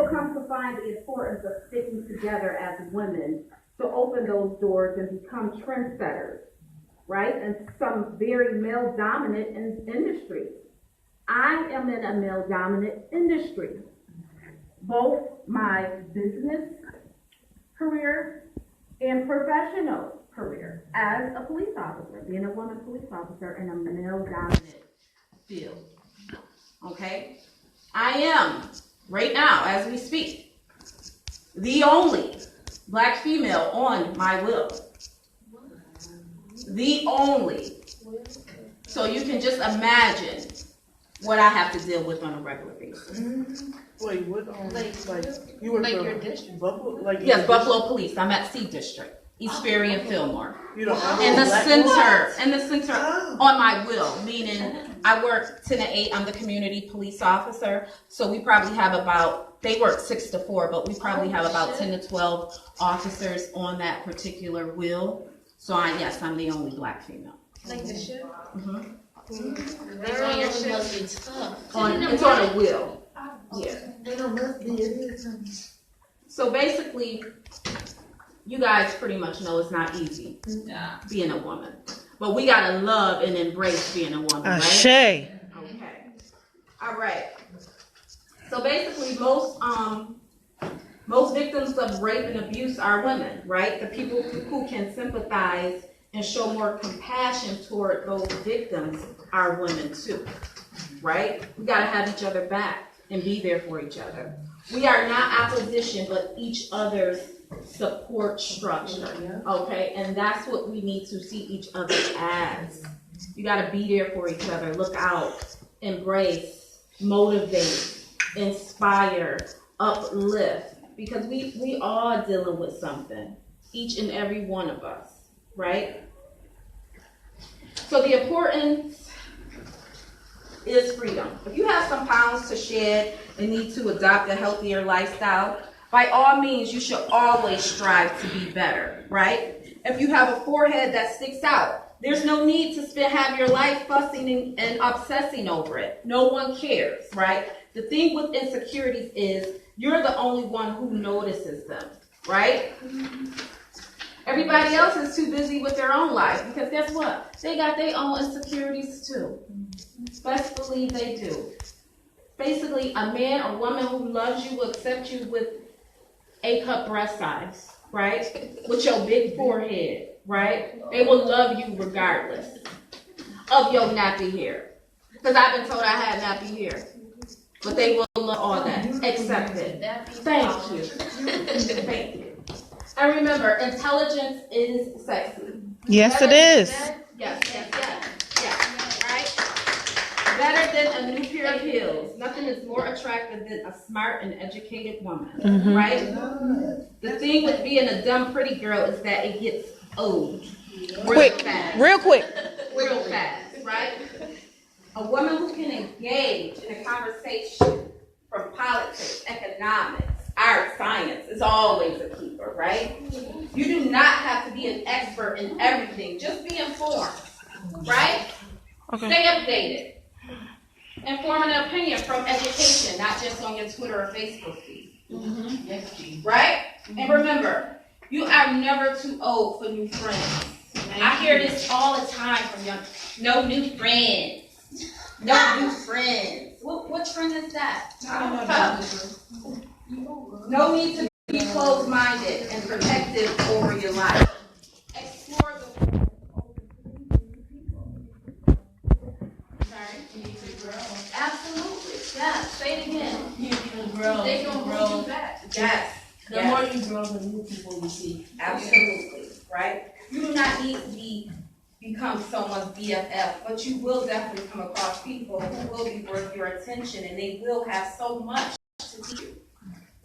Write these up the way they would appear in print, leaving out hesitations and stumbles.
will come to find the importance of sticking together as women to open those doors and become trendsetters, right? In some very male-dominant industries. I am in a male-dominant industry. Both my business career and professional career as a police officer, being a woman police officer in a male-dominant field. Okay? I am, right now, as we speak, the only Black female on my will. The only. So you can just imagine what I have to deal with on a regular basis. Wait, what? You were your district? Buffalo? Yes, Buffalo Police. I'm at C District, East Ferry and Fillmore. You don't In the center, Oh. on my will, meaning I work 10 to 8. I'm the community police officer. So we probably have they work 6 to 4, but we probably have about 10 to 12 officers on that particular will. So I'm the only Black female. Like the ship? Mm-hmm. That's on your ship. Must be tough. It's on a will. Yeah. They don't must be. It is. So basically, you guys pretty much know it's not easy being a woman. But we gotta love and embrace being a woman, right? Ashe. Okay. All right. So basically, most victims of rape and abuse are women, right? The people who can sympathize and show more compassion toward those victims are women too, right? We gotta have each other back and be there for each other. We are not opposition, but each other's support structure, okay? And that's what we need to see each other as. You gotta be there for each other, look out, embrace, motivate, inspire, uplift, because we all dealing with something, each and every one of us, right? So the importance is freedom. If you have some pounds to shed and need to adopt a healthier lifestyle, by all means, you should always strive to be better, right? If you have a forehead that sticks out, there's no need to have your life fussing and obsessing over it. No one cares, right? The thing with insecurities is you're the only one who notices them, right? Everybody else is too busy with their own life because guess what? They got their own insecurities too. Best believe they do. Basically, a man or woman who loves you will accept you with A-cup breast size, right? With your big forehead, right? They will love you regardless of your nappy hair. Because I've been told I had nappy hair. But they will love all that. Accept it. Thank you. Thank you. And remember, intelligence is sexy. Yes, it is. Yes. Right? Better than a new pair of heels. Nothing is more attractive than a smart and educated woman, right? The thing with being a dumb, pretty girl is that it gets old real fast, right? A woman who can engage in a conversation from politics, economics, art, science is always a keeper, right? You do not have to be an expert in everything. Just be informed, right? Okay. Stay updated. And form an opinion from education, not just on your Twitter or Facebook feed. Right? And remember, you are never too old for new friends. I hear this all the time from young. No new friends. No new friends. What trend is that? No need to be closed-minded and protective over your life. Explore the absolutely. Yeah. Say it again. You grow. They gonna grow back. Yes. The more you grow, the new people you see. Absolutely. Right? You do not need to become someone's BFF, but you will definitely come across people who will be worth your attention and they will have so much to teach you.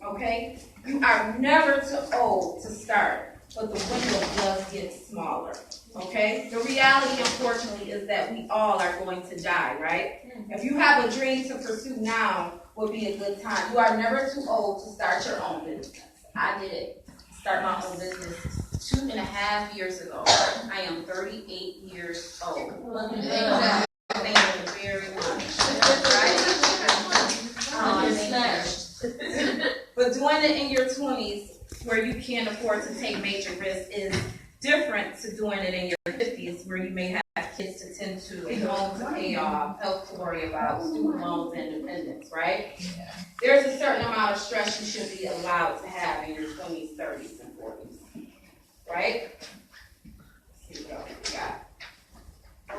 Okay? You are never too old to start, but the window does get smaller. Okay? The reality, unfortunately, is that we all are going to die, right? If you have a dream to pursue now, would be a good time. You are never too old to start your own business. I did it. Start my own business 2.5 years ago. I am 38 years old. Thank you very much. Right? doing it in your 20s where you can't afford to take major risks is different to doing it in your 50s where you may have kids to tend to, a home to pay off, health to worry about, student loans, independence, right? Yeah. There's a certain amount of stress you should be allowed to have in your 20s, 30s, and 40s, right? Let's see what else we got.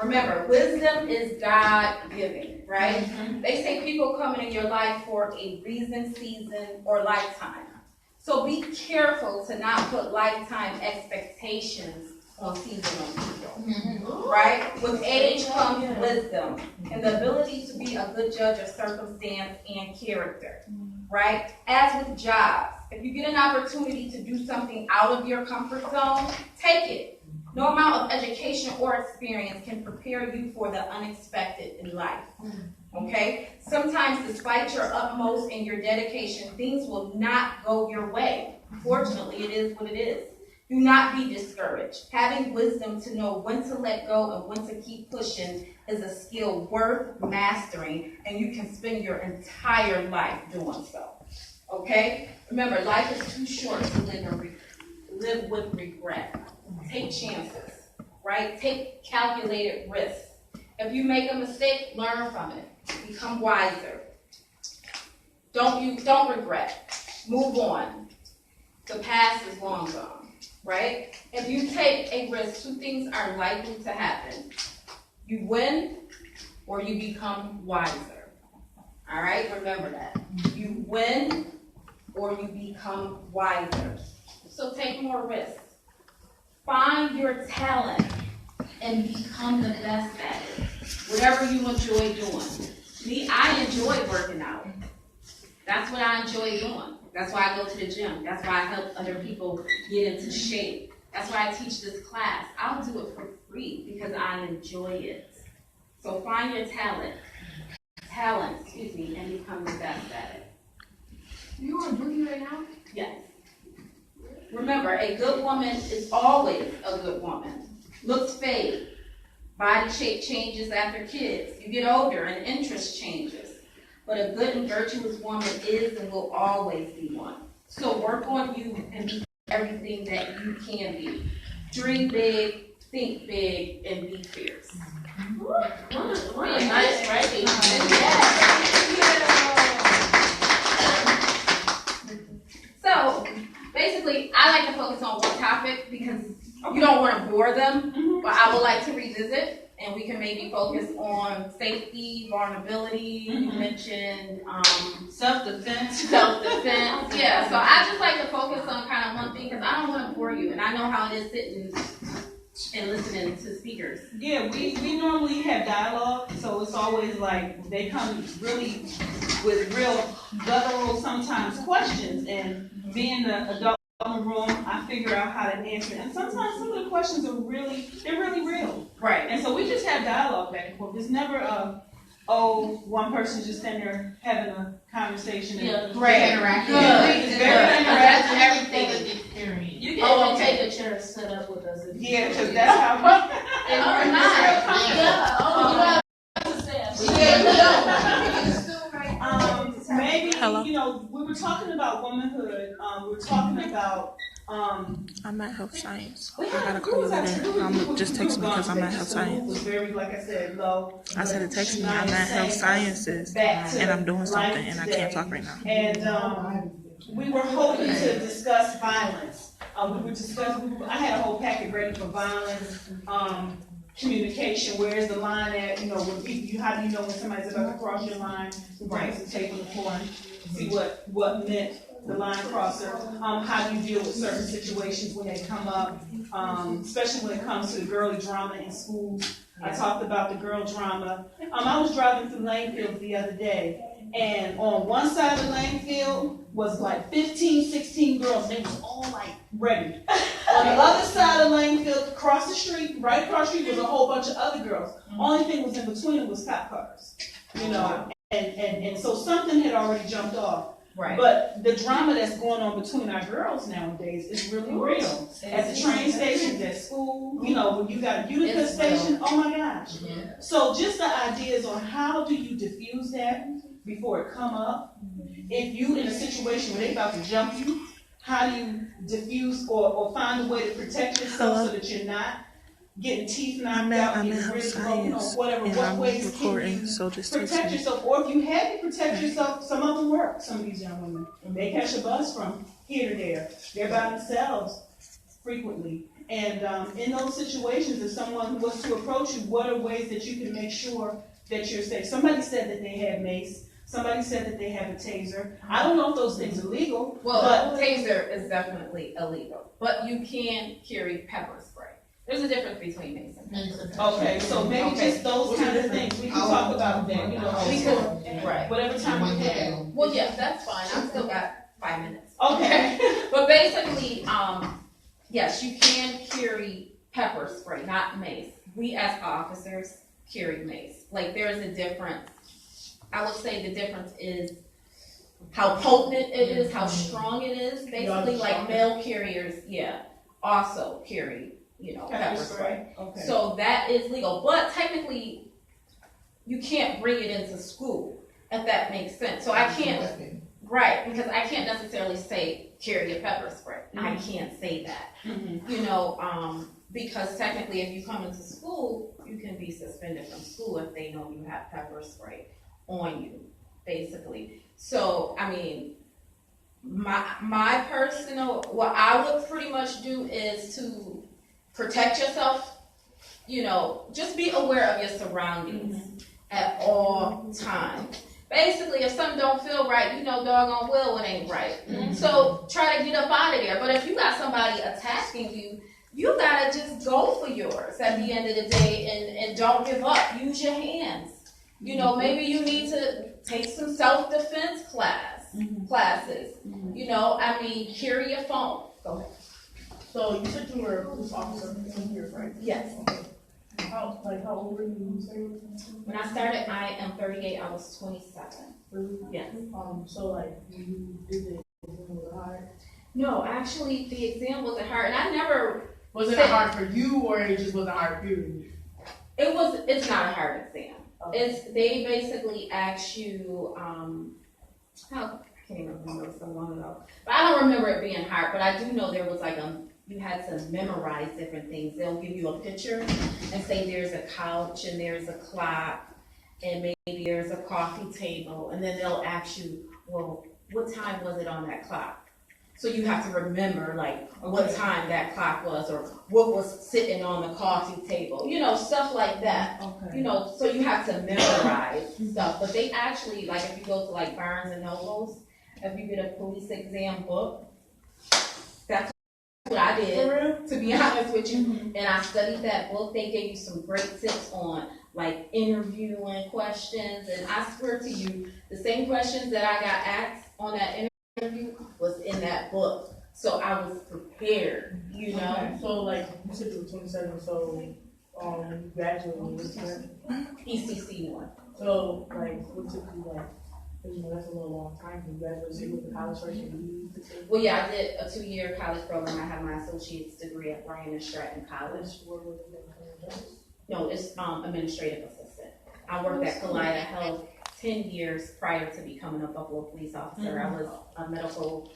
Remember, wisdom is God-given, right? They say people come in your life for a reason, season, or lifetime. So be careful to not put lifetime expectations on seasonal people, right? With age comes wisdom and the ability to be a good judge of circumstance and character, right? As with jobs, if you get an opportunity to do something out of your comfort zone, take it. No amount of education or experience can prepare you for the unexpected in life, okay? Sometimes, despite your utmost and your dedication, things will not go your way. Fortunately, it is what it is. Do not be discouraged. Having wisdom to know when to let go and when to keep pushing is a skill worth mastering, and you can spend your entire life doing so, okay? Remember, life is too short to live with regret. Take chances, right? Take calculated risks. If you make a mistake, learn from it. Become wiser. Don't regret. Move on. The past is long gone, right? If you take a risk, two things are likely to happen. You win or you become wiser. All right? Remember that. You win or you become wiser. So take more risks. Find your talent and become the best at it. Whatever you enjoy doing. Me, I enjoy working out. That's what I enjoy doing. That's why I go to the gym. That's why I help other people get into shape. That's why I teach this class. I'll do it for free because I enjoy it. So find your talent, and become the best at it. You on duty right now? Yes. Remember, a good woman is always a good woman. Looks fade. Body shape changes after kids. You get older and interest changes. But a good and virtuous woman is and will always be one. So work on you and be everything that you can be. Dream big, think big, and be fierce. What a nice writing. So, basically, I like to focus on one topic because you don't want to bore them, but I would like to revisit, and we can maybe focus on safety, vulnerability. You mentioned Self-defense. self-defense. Yeah, so I just like to focus on kind of one thing because I don't want to bore you, and I know how it is sitting and listening to speakers. Yeah, we normally have dialogue, so it's always like they come really with real guttural sometimes questions, and being the adult in the room, I figure out how to answer it. And sometimes some of the questions are really real. Right. And so we just have dialogue back and forth. There's never one person just sitting there having a conversation. Yeah, great. Interactive. Good. It's Good. very That's interactive. everything with the experience. You can Oh, even take a chair and sit up with us. If you Yeah, want because to. that's how Oh, nice. Yeah. Oh, you have to say. maybe, Hello? we were talking about womanhood. We were talking about, I'm at health science. I gotta call you later. Just text me because I'm at health was science. very, like I said, low. I said to text me. I'm at health sciences and I'm doing something and I can't talk right now. And we were hoping to discuss violence. I had a whole packet ready for violence, communication. Where's the line at? When people, how do you know when somebody's about to cross your line? We bring some tape on the floor and see what meant the line crosser. How do you deal with certain situations when they come up, especially when it comes to the girly drama in schools. I talked about the girl drama. I was driving through Lanefield the other day, and on one side of Lanefield was like 15, 16 girls. They was all like ready. On the other side of Lanefield, across the street, right across the street, was a whole bunch of other girls. Only thing was in between was cop cars, and so something had already jumped off. Right. But the drama that's going on between our girls nowadays is really real. At the train stations, at school, when you got a Utica It's station, oh my gosh. Yeah. So just the ideas on how do you diffuse that, before it come up? If you in a situation where they about to jump you, how do you diffuse or find a way to protect yourself so that you're not getting teeth knocked out, I'm in getting health ribs broken, or science, whatever? and What I'm ways can recording, you so just protect text me. yourself? Or if you had to protect yourself, some of them work, some of these young women. They catch a bus from here to there. They're by themselves frequently. And in those situations, if someone was to approach you, what are ways that you can make sure that you're safe? Somebody said that they had mace. Somebody said that they have a taser. I don't know if those things are legal. Well, taser is definitely illegal, but you can carry pepper spray. There's a difference between mace and pepper spray. Okay, so maybe just those kind of things. We can talk about that, you know. Because, right. Whatever time we have. Well, yes, that's fine. I've still got 5 minutes. Okay. But basically, yes, you can carry pepper spray, not mace. We as officers carry mace. Like, there's a difference. I would say the difference is how potent it is, how strong it is. Basically, like male carriers, also carry, pepper spray. Okay. So that is legal, but technically, you can't bring it into school, if that makes sense. So I can't, right, because I can't necessarily say carry a pepper spray. I can't say that, because technically if you come into school, you can be suspended from school if they know you have pepper spray on you, basically. So, I mean, my personal, what I would pretty much do is to protect yourself, just be aware of your surroundings at all times. Basically, if something don't feel right, doggone well it ain't right. So try to get up out of there. But if you got somebody attacking you, you gotta just go for yours at the end of the day and don't give up. Use your hands. Maybe you need to take some self-defense classes. Carry your phone. Go ahead. So you said you were a police officer for 10 years, right? Yes. How old were you when you started? When I started, I am 38. I was 27. Really? Yes. So like you did the exam, was it hard? No, actually, the exam wasn't hard, and I never. Was it hard for you, or it just wasn't hard period? It's not a hard exam. Okay. They basically ask you, I can't even remember, it was so long ago. But I don't remember it being hard, but I do know there was you had to memorize different things. They'll give you a picture and say there's a couch and there's a clock and maybe there's a coffee table, and then they'll ask you, well, what time was it on that clock? So you have to remember, what time that clock was, or what was sitting on the coffee table, stuff like that. Okay. So you have to memorize stuff. But they actually, if you go to Barnes and Nobles, if you get a police exam book, that's what I did, to be honest with you. And I studied that book. They gave you some great tips on interviewing questions. And I swear to you, the same questions that I got asked on that interview was in that book. So I was prepared, Okay. So you said you were 27, so you graduated when you were ECC one. So what took you that's a little long time to graduate. So you went to college first and Well, yeah, I did a 2-year college program. I have my associate's degree at Bryan and Stratton College. No, it's administrative assistant. I worked at Kalida Health 10 years prior to becoming a Buffalo police officer. I was a medical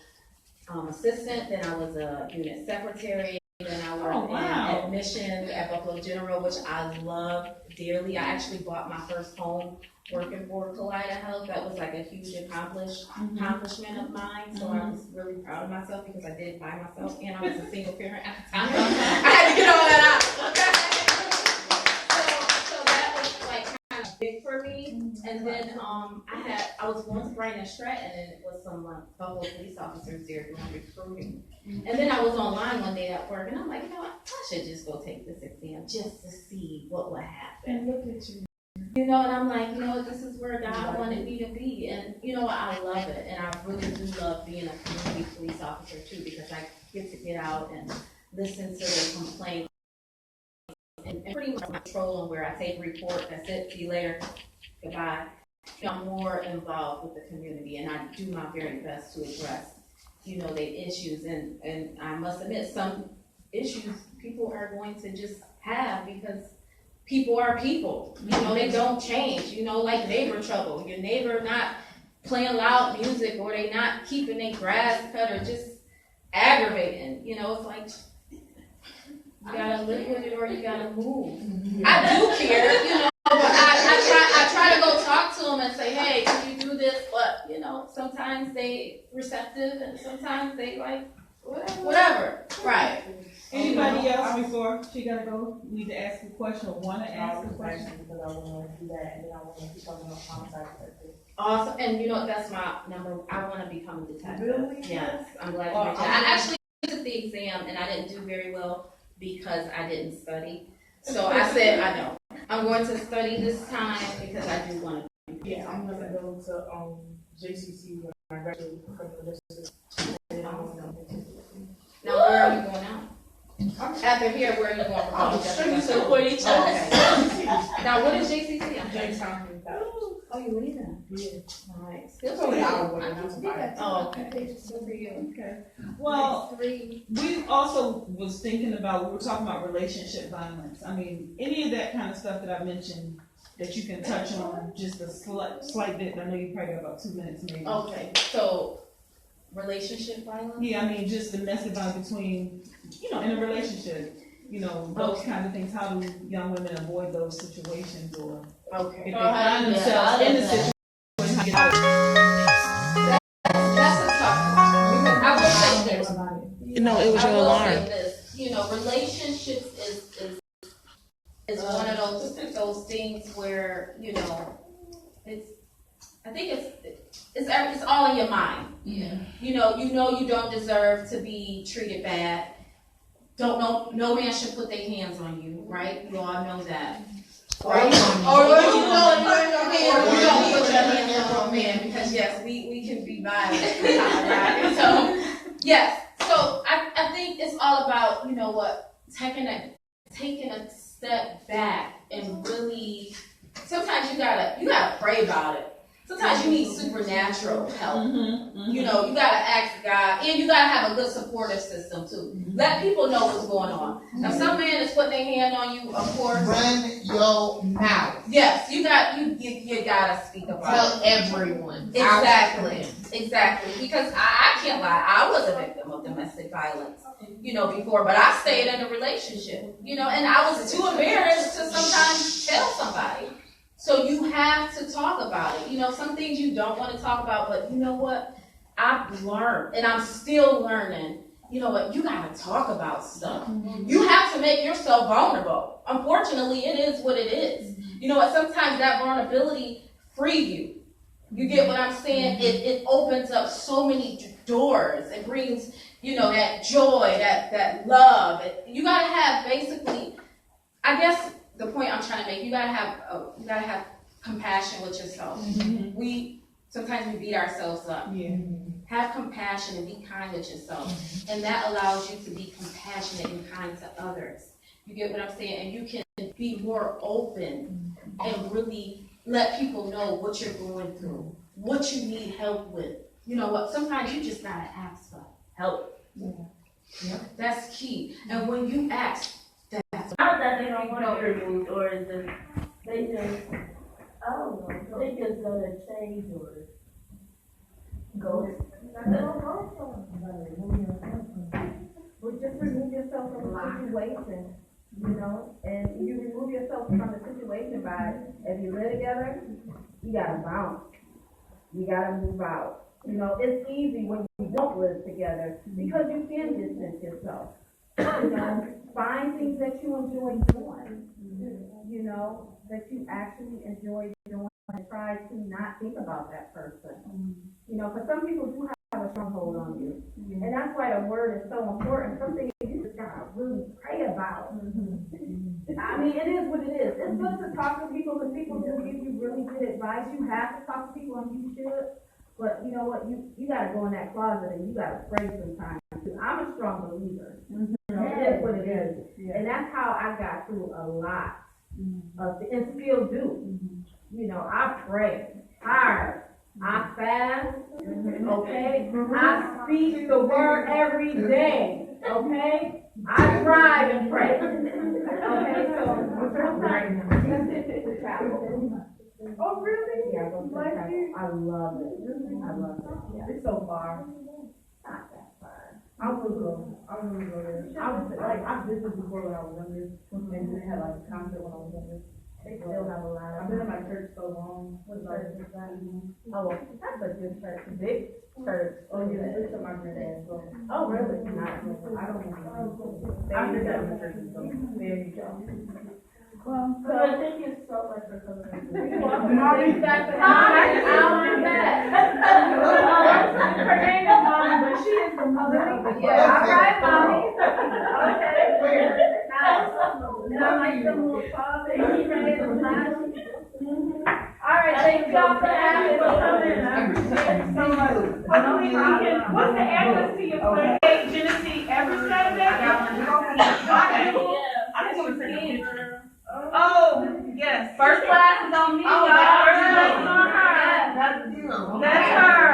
assistant, then I was a unit secretary, then I worked in admissions at Buffalo General, which I love dearly. I actually bought my first home working for Kalida Health. That was a huge accomplishment of mine. So I was really proud of myself because I did by myself, and I was a single parent at the time. I had to get all that out. So that was kind of big for me. And then I was going to Bryan and Stratton, and it was some Buffalo police officers there doing recruiting. And then I was online one day at work, and I'm like, I should just go take this exam just to see what would happen. And look at you. And I'm like, this is where God wanted me to be. And, I love it. And I really do love being a community police officer, too, because I get to get out and listen to the complaints and pretty much control them where I take a report, that's it, see you later, goodbye. I'm more involved with the community, and I do my very best to address, the issues. And I must admit, some issues people are going to just have because people are people, you know, they don't change, you know, like neighbor trouble, your neighbor not playing loud music, or they not keeping their grass cut, or just aggravating, you know, it's like, you gotta live with it or you gotta move. I do care, you know, but I try to go talk to them and say, hey, can you do this? But, you know, sometimes they receptive and sometimes they like, whatever, right. Anybody else before she gotta go, need to ask a question or wanna ask a question? Because I wanna do that, and then I wanna keep talking about homicide detective. Awesome, and you know, that's my number, I wanna become a detective. Really? Yes, I'm glad you mentioned. I actually took the exam and I didn't do very well because I didn't study. So I said, I know, I'm going to study this time because I do wanna. Yeah, I'm gonna go to JCC when I graduate from criminal justice. And then I'm gonna Now, where are you going now? After here, where are you going? You support each Oh, other. okay. Now, what is JCC? I'm Jamestown. Oh, you leaving? Yeah. Nice. It's only an hour away. It's fine. Oh, okay. Good for you. Okay. Well, we also was thinking about, we were talking about relationship violence. I mean, any of that kind of stuff that I mentioned that you can touch on, just a slight bit. I know you probably got about 2 minutes maybe. Okay, so relationship violence? Yeah, I mean, just domestic violence between, you know, in a relationship, you know, those kind of things. How do young women avoid those situations, or Okay. if they find themselves in the situation, how to get out of it? That's a tough one. Because I will say this. You know, it was your I will alarm. say this. You know, relationships is one of those things where, you know, I think it's all in your mind. Yeah. You know you don't deserve to be treated bad. No man should put their hands on you, right? You all know that. Right? Or you don't put your hands on a man, because yes, we can be violent sometimes, right? So yes. So I think it's all about, you know what, taking a step back and really, sometimes you gotta pray about it. Sometimes you need supernatural help. You know, you gotta ask God, and you gotta have a good supportive system too. Let people know what's going on. Now, some man is putting their hand on you, of course. Run your mouth. Yes, you gotta speak about Tell it. everyone. Exactly. Because I can't lie, I was a victim of domestic violence, you know, before, but I stayed in a relationship, you know, and I was too embarrassed to sometimes tell somebody. So you have to talk about it. You know, some things you don't want to talk about, but you know what? I've learned, and I'm still learning, you know what? You got to talk about stuff. You have to make yourself vulnerable. Unfortunately, it is what it is. You know what? Sometimes that vulnerability frees you. You get what I'm saying? It opens up so many doors. It brings, you know, that joy, that love. You got to have, basically, I guess, the point I'm trying to make, you gotta have compassion with yourself. Sometimes we beat ourselves up. Yeah. Have compassion and be kind with yourself, and that allows you to be compassionate and kind to others. You get what I'm saying? And you can be more open and really let people know what you're going through, what you need help with. You know what? Sometimes you just gotta ask for help. Yeah. That's key. And when you ask, Not that they don't want to be removed, or is it, they just, I don't know, they just gonna change or go. Well, just remove yourself from the situation, you know, and you remove yourself from the situation by, if you live together, you gotta bounce. You gotta move out. You know, it's easy when you don't live together because you can distance yourself. You know, find things that you enjoy doing, you know, that you actually enjoy doing, and try to not think about that person. You know, because some people do have a stronghold on you. And that's why the word is so important. Something you just gotta really pray about. I mean, it is what it is. It's good to talk to people, because people do give you really good advice. You have to talk to people, and you should. But you know what? You gotta go in that closet and you gotta pray sometimes. I'm a strong believer. You know, it is what it is. And that's how I got through a lot of and still do. You know, I pray hard. I fast, okay? I speak the word every day, okay? I drive and pray, okay? So Oh, really? Yeah, I go to travel. I love it. I love it. Yeah. It's so far. Not that far. I will go there. I've visited before when I was younger, and then they had like a concert when I was younger. They still have a lot I've of. been in my church so long. What church is that? Oh, well, that's a good church. Big church. Oh, yeah, it's my granddad, so. Oh, really? I don't know. I've been down in the church, so there you go. So thank you so much for coming. Mommy's back. I'll be back. Her name is Mommy, but she is the mother of the. Yeah, all right, Mommy. Okay. Now, like the little father, he ready to laugh. All right, thank y'all for having me. So much. What's the address to your place? Genesee every Saturday? I'm gonna say it. Oh, yes. First class is on me, y'all. First class is on her. Yeah, That's her.